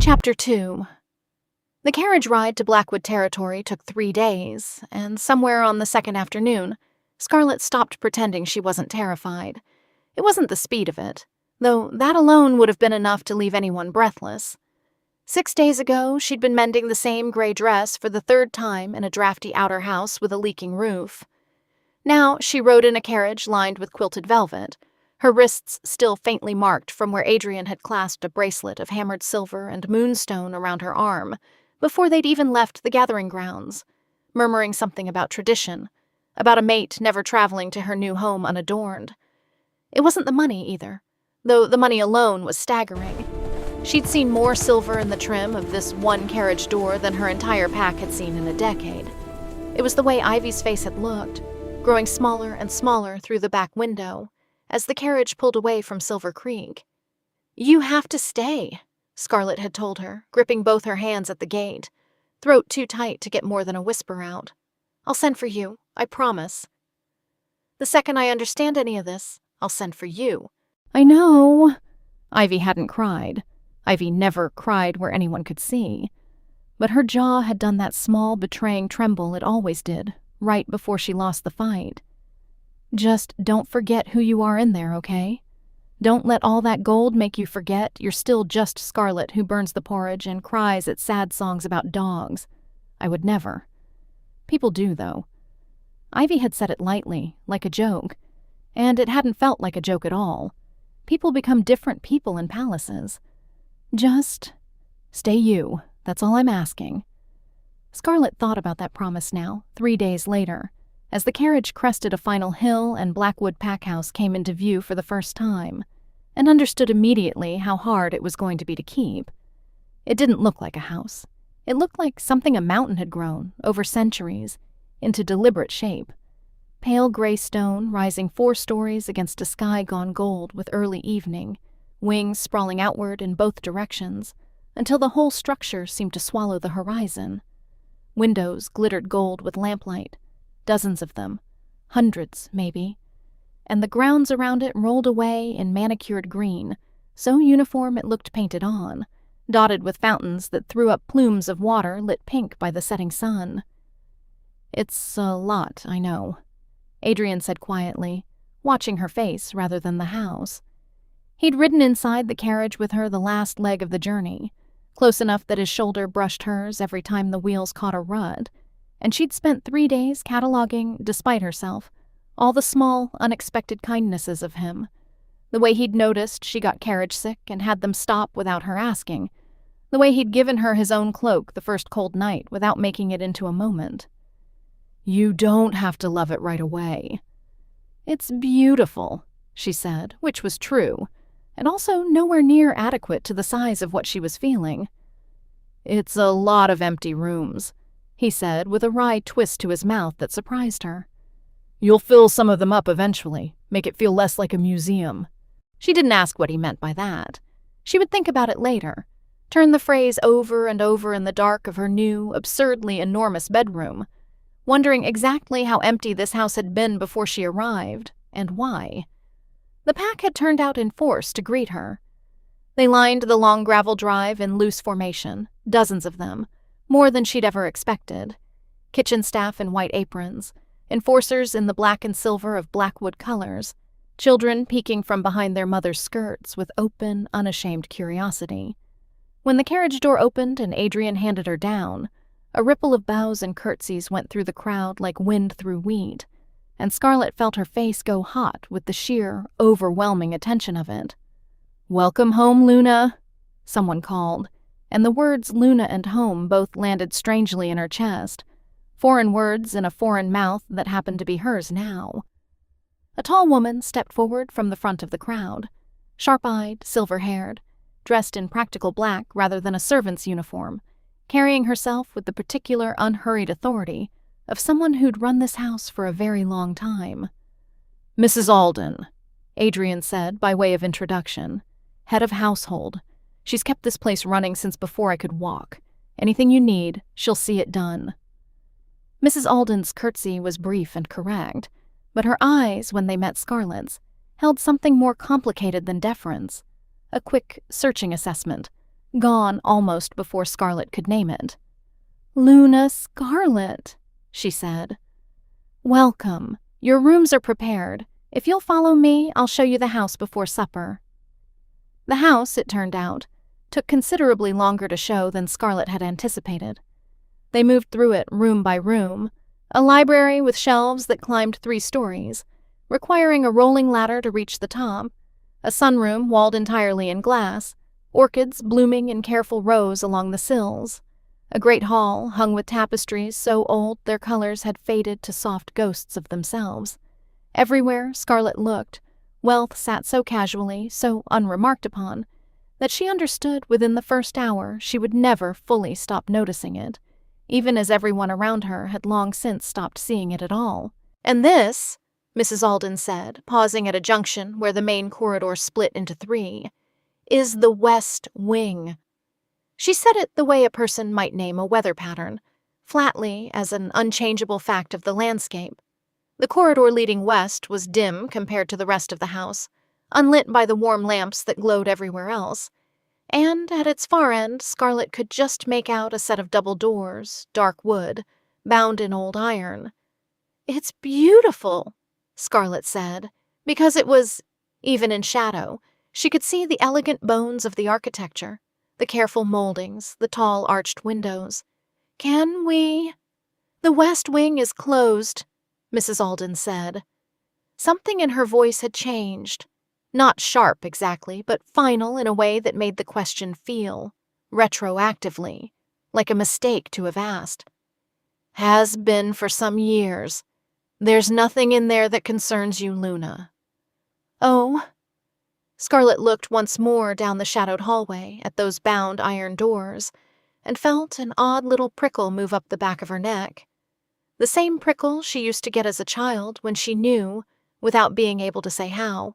Chapter 2. The carriage ride to Blackwood territory took 3 days, and somewhere on the second afternoon, Scarlett stopped pretending she wasn't terrified. It wasn't the speed of it, though that alone would have been enough to leave anyone breathless. 6 days ago, she'd been mending the same gray dress for the 3rd time in a drafty outer house with a leaking roof. Now she rode in a carriage lined with quilted velvet, her wrists still faintly marked from where Adrian had clasped a bracelet of hammered silver and moonstone around her arm before they'd even left the gathering grounds, murmuring something about tradition, about a mate never traveling to her new home unadorned. It wasn't the money either, though the money alone was staggering. She'd seen more silver in the trim of this one carriage door than her entire pack had seen in a decade. It was the way Ivy's face had looked, growing smaller and smaller through the back window, as the carriage pulled away from Silver Creek. "You have to stay," Scarlett had told her, gripping both her hands at the gate, throat too tight to get more than a whisper out. "I'll send for you, I promise. The second I understand any of this, I'll send for you." "I know." Ivy hadn't cried. Ivy never cried where anyone could see. But her jaw had done that small, betraying tremble it always did, right before she lost the fight. "Just don't forget who you are in there, okay? Don't let all that gold make you forget you're still just Scarlett who burns the porridge and cries at sad songs about dogs. I would never. People do, though." Ivy had said it lightly, like a joke, and it hadn't felt like a joke at all. People become different people in palaces. Just stay you, that's all I'm asking. Scarlett thought about that promise now, 3 days later, as the carriage crested a final hill and Blackwood Packhouse came into view for the first time, and understood immediately how hard it was going to be to keep. It didn't look like a house. It looked like something a mountain had grown, over centuries, into deliberate shape. Pale gray stone rising 4 stories against a sky gone gold with early evening, wings sprawling outward in both directions, until the whole structure seemed to swallow the horizon. Windows glittered gold with lamplight, dozens of them, hundreds maybe, and the grounds around it rolled away in manicured green, so uniform it looked painted on, dotted with fountains that threw up plumes of water lit pink by the setting sun. "It's a lot, I know," Adrian said quietly, watching her face rather than the house. He'd ridden inside the carriage with her the last leg of the journey, close enough that his shoulder brushed hers every time the wheels caught a rut, and she'd spent 3 days cataloging, despite herself, all the small, unexpected kindnesses of him. The way he'd noticed she got carriage sick and had them stop without her asking. The way he'd given her his own cloak the first cold night without making it into a moment. "You don't have to love it right away." "It's beautiful," she said, which was true, and also nowhere near adequate to the size of what she was feeling. "It's a lot of empty rooms," he said with a wry twist to his mouth that surprised her. "You'll fill some of them up eventually, make it feel less like a museum." She didn't ask what he meant by that. She would think about it later, turn the phrase over and over in the dark of her new, absurdly enormous bedroom, wondering exactly how empty this house had been before she arrived, and why. The pack had turned out in force to greet her. They lined the long gravel drive in loose formation, dozens of them, more than she'd ever expected. Kitchen staff in white aprons, enforcers in the black and silver of Blackwood colors, children peeking from behind their mothers' skirts with open, unashamed curiosity. When the carriage door opened and Adrian handed her down, a ripple of bows and curtsies went through the crowd like wind through wheat, and Scarlett felt her face go hot with the sheer, overwhelming attention of it. "Welcome home, Luna," someone called, and the words Luna and home both landed strangely in her chest, foreign words in a foreign mouth that happened to be hers now. A tall woman stepped forward from the front of the crowd, sharp-eyed, silver-haired, dressed in practical black rather than a servant's uniform, carrying herself with the particular unhurried authority of someone who'd run this house for a very long time. "Mrs. Alden," Adrian said by way of introduction, "head of household. She's kept this place running since before I could walk. Anything you need, she'll see it done." Mrs. Alden's curtsy was brief and correct, but her eyes, when they met Scarlett's, held something more complicated than deference, a quick, searching assessment, gone almost before Scarlett could name it. "Luna Scarlett," she said. "Welcome. Your rooms are prepared. If you'll follow me, I'll show you the house before supper." The house, it turned out, took considerably longer to show than Scarlett had anticipated. They moved through it room by room, a library with shelves that climbed 3 stories, requiring a rolling ladder to reach the top, a sunroom walled entirely in glass, orchids blooming in careful rows along the sills, a great hall hung with tapestries so old their colors had faded to soft ghosts of themselves. Everywhere Scarlett looked, wealth sat so casually, so unremarked upon, that she understood within the first hour she would never fully stop noticing it, even as everyone around her had long since stopped seeing it at all. "And this," Mrs. Alden said, pausing at a junction where the main corridor split into 3, "is the West Wing." She said it the way a person might name a weather pattern, flatly as an unchangeable fact of the landscape. The corridor leading west was dim compared to the rest of the house, unlit by the warm lamps that glowed everywhere else, and at its far end Scarlett could just make out a set of double doors, dark wood, bound in old iron. "It's beautiful," Scarlett said, because it was, even in shadow, she could see the elegant bones of the architecture, the careful moldings, the tall arched windows. "Can we—" "The West Wing is closed," Mrs. Alden said. Something in her voice had changed. Not sharp exactly, but final in a way that made the question feel, retroactively, like a mistake to have asked. "Has been for some years. There's nothing in there that concerns you, Luna." "Oh." Scarlett looked once more down the shadowed hallway at those bound iron doors, and felt an odd little prickle move up the back of her neck. The same prickle she used to get as a child when she knew, without being able to say how,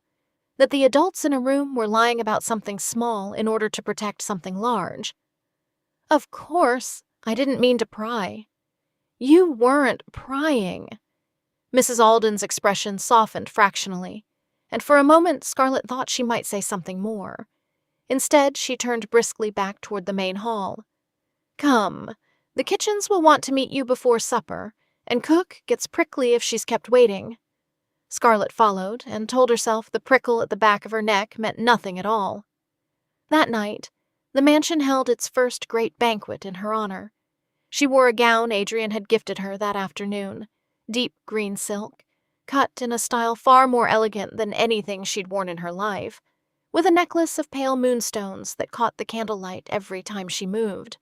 that the adults in a room were lying about something small in order to protect something large. "Of course, I didn't mean to pry." "You weren't prying." Mrs. Alden's expression softened fractionally, and for a moment Scarlett thought she might say something more. Instead, she turned briskly back toward the main hall. "Come, the kitchens will want to meet you before supper, and Cook gets prickly if she's kept waiting." Scarlett followed and told herself the prickle at the back of her neck meant nothing at all. That night, the mansion held its first great banquet in her honor. She wore a gown Adrian had gifted her that afternoon, deep green silk, cut in a style far more elegant than anything she'd worn in her life, with a necklace of pale moonstones that caught the candlelight every time she moved.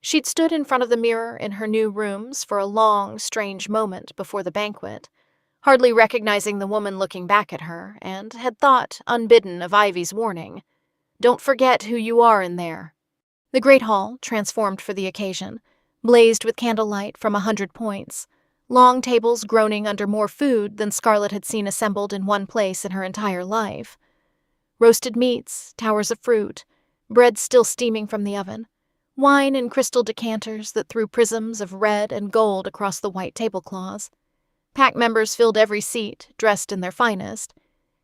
She'd stood in front of the mirror in her new rooms for a long, strange moment before the banquet, hardly recognizing the woman looking back at her, and had thought, unbidden, of Ivy's warning, "Don't forget who you are in there." The great hall, transformed for the occasion, blazed with candlelight from 100 points, long tables groaning under more food than Scarlett had seen assembled in one place in her entire life. Roasted meats, towers of fruit, bread still steaming from the oven, wine in crystal decanters that threw prisms of red and gold across the white tablecloths. Pack members filled every seat, dressed in their finest,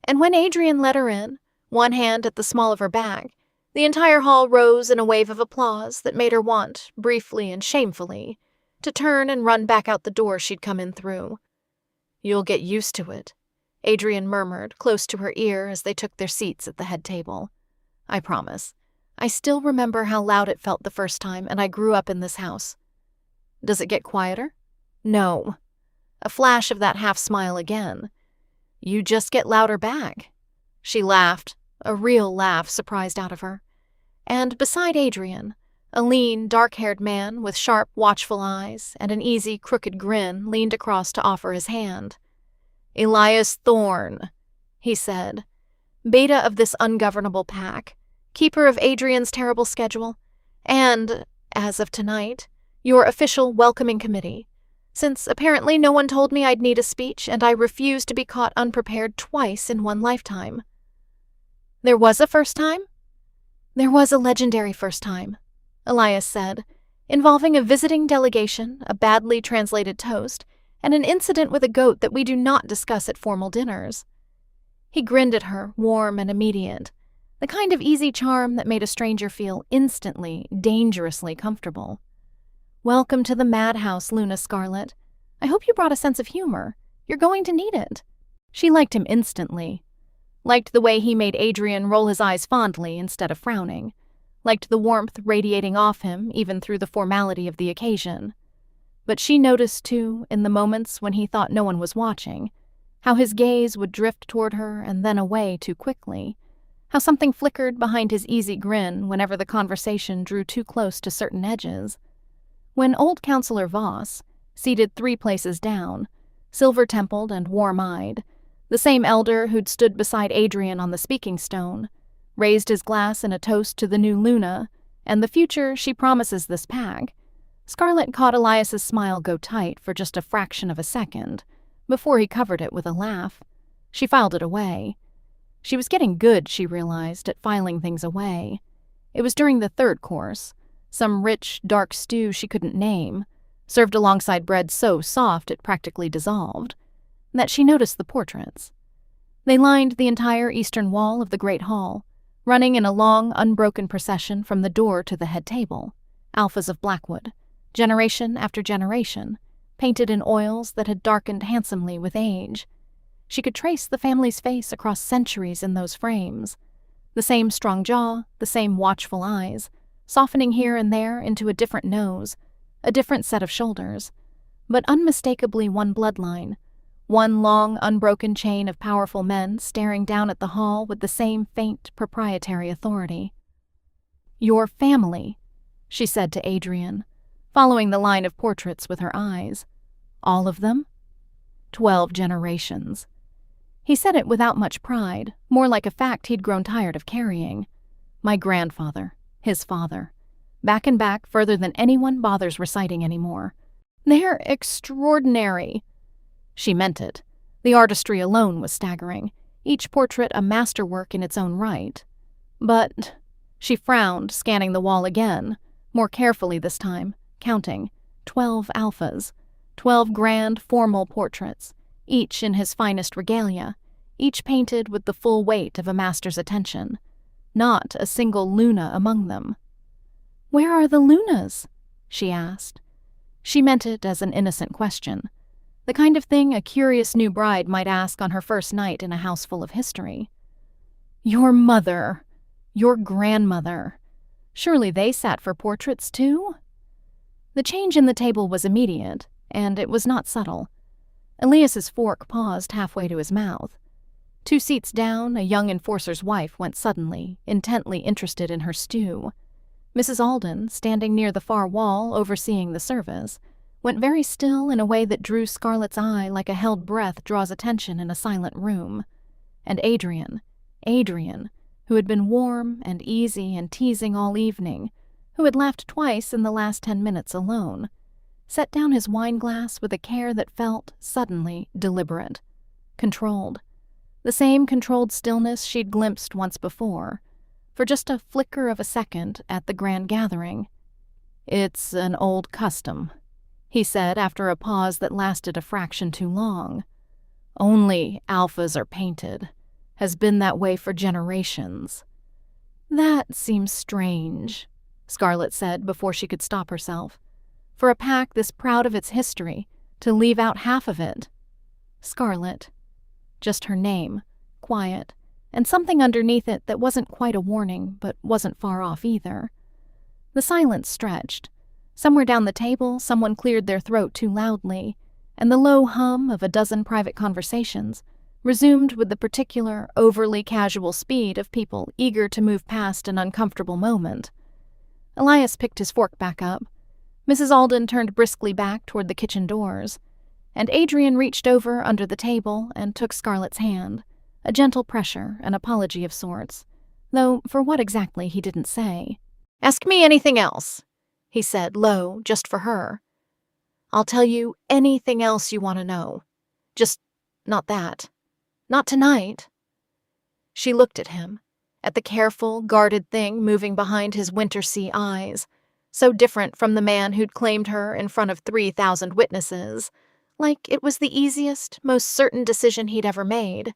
and when Adrian led her in, one hand at the small of her back, the entire hall rose in a wave of applause that made her want, briefly and shamefully, to turn and run back out the door she'd come in through. "You'll get used to it," Adrian murmured close to her ear as they took their seats at the head table. "I promise. I still remember how loud it felt the first time, and I grew up in this house." "Does it get quieter?" "No." A flash of that half-smile again. "You just get louder back." She laughed, a real laugh surprised out of her. And beside Adrian, a lean, dark-haired man with sharp, watchful eyes and an easy, crooked grin leaned across to offer his hand. "Elias Thorne," he said, "beta of this ungovernable pack, keeper of Adrian's terrible schedule, and, as of tonight, your official welcoming committee, since apparently no one told me I'd need a speech and I refuse to be caught unprepared twice in one lifetime." "There was a first time?" "There was a legendary first time," Elias said, "involving a visiting delegation, a badly translated toast, and an incident with a goat that we do not discuss at formal dinners." He grinned at her, warm and immediate. The kind of easy charm that made a stranger feel instantly, dangerously comfortable. "Welcome to the madhouse, Luna Scarlett. I hope you brought a sense of humor. You're going to need it." She liked him instantly. Liked the way he made Adrian roll his eyes fondly instead of frowning. Liked the warmth radiating off him even through the formality of the occasion. But she noticed, too, in the moments when he thought no one was watching, how his gaze would drift toward her and then away too quickly, how something flickered behind his easy grin whenever the conversation drew too close to certain edges. When old Counselor Voss, seated 3 places down, silver-templed and warm-eyed, the same elder who'd stood beside Adrian on the speaking stone, raised his glass in a toast to the new Luna and the future she promises this pack, Scarlett caught Elias's smile go tight for just a fraction of a second, before he covered it with a laugh. She filed it away. She was getting good, she realized, at filing things away. It was during the 3rd course, some rich, dark stew she couldn't name, served alongside bread so soft it practically dissolved, that she noticed the portraits. They lined the entire eastern wall of the great hall, running in a long, unbroken procession from the door to the head table, Alphas of Blackwood, generation after generation, painted in oils that had darkened handsomely with age. She could trace the family's face across centuries in those frames. The same strong jaw, the same watchful eyes, softening here and there into a different nose, a different set of shoulders, but unmistakably one bloodline, one long, unbroken chain of powerful men staring down at the hall with the same faint, proprietary authority. "Your family," she said to Adrian, following the line of portraits with her eyes. "All of them?" 12 generations. He said it without much pride, more like a fact he'd grown tired of carrying. "My grandfather, his father. Back and back further than anyone bothers reciting anymore. They're extraordinary." She meant it. The artistry alone was staggering, each portrait a masterwork in its own right. But she frowned, scanning the wall again, more carefully this time, counting 12 alphas, 12 grand, formal portraits, each in his finest regalia, each painted with the full weight of a master's attention. Not a single Luna among them. "Where are the Lunas?" she asked. She meant it as an innocent question, the kind of thing a curious new bride might ask on her first night in a house full of history. "Your mother, your grandmother. Surely they sat for portraits too?" The change in the table was immediate, and it was not subtle. Elias's fork paused halfway to his mouth. 2 seats down, a young enforcer's wife went suddenly, intently interested in her stew. Mrs. Alden, standing near the far wall overseeing the service, went very still in a way that drew Scarlett's eye like a held breath draws attention in a silent room. And Adrian, who had been warm and easy and teasing all evening, who had laughed twice in the last 10 minutes alone, set down his wine-glass with a care that felt, suddenly, deliberate, controlled. The same controlled stillness she'd glimpsed once before, for just a flicker of a second at the grand gathering. "It's an old custom," he said after a pause that lasted a fraction too long. "Only alphas are painted. Has been that way for generations." "That seems strange," Scarlett said before she could stop herself. "For a pack this proud of its history, to leave out half of it." Scarlett. Just her name, quiet, and something underneath it that wasn't quite a warning, but wasn't far off either. The silence stretched. Somewhere down the table, someone cleared their throat too loudly, and the low hum of a dozen private conversations resumed with the particular, overly casual speed of people eager to move past an uncomfortable moment. Elias picked his fork back up. Mrs. Alden turned briskly back toward the kitchen doors, and Adrian reached over under the table and took Scarlett's hand, a gentle pressure, an apology of sorts, though for what exactly he didn't say. "Ask me anything else," he said low, just for her. "I'll tell you anything else you want to know. Just not that. Not tonight." She looked at him, at the careful, guarded thing moving behind his winter sea eyes, so different from the man who'd claimed her in front of 3,000 witnesses, like it was the easiest, most certain decision he'd ever made.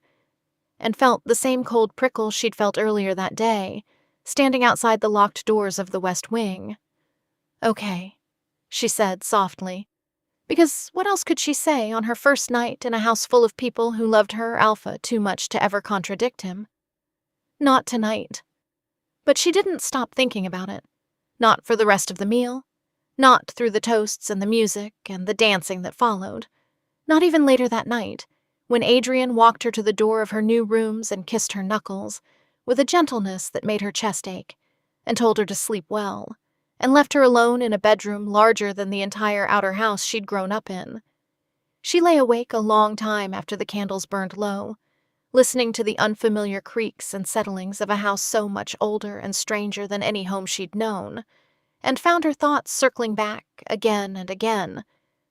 and felt the same cold prickle she'd felt earlier that day, standing outside the locked doors of the West Wing. "Okay," she said softly, because what else could she say on her first night in a house full of people who loved her Alpha too much to ever contradict him? Not tonight. But she didn't stop thinking about it. Not for the rest of the meal. Not through the toasts and the music and the dancing that followed. Not even later that night, when Adrian walked her to the door of her new rooms and kissed her knuckles, with a gentleness that made her chest ache, and told her to sleep well, and left her alone in a bedroom larger than the entire outer house she'd grown up in. She lay awake a long time after the candles burned low, listening to the unfamiliar creaks and settlings of a house so much older and stranger than any home she'd known, and found her thoughts circling back, again and again,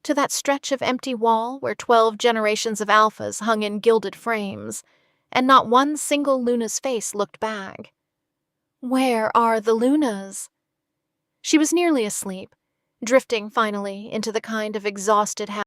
to that stretch of empty wall where 12 generations of Alphas hung in gilded frames, and not one single Luna's face looked back. Where are the Lunas? She was nearly asleep, drifting finally into the kind of exhausted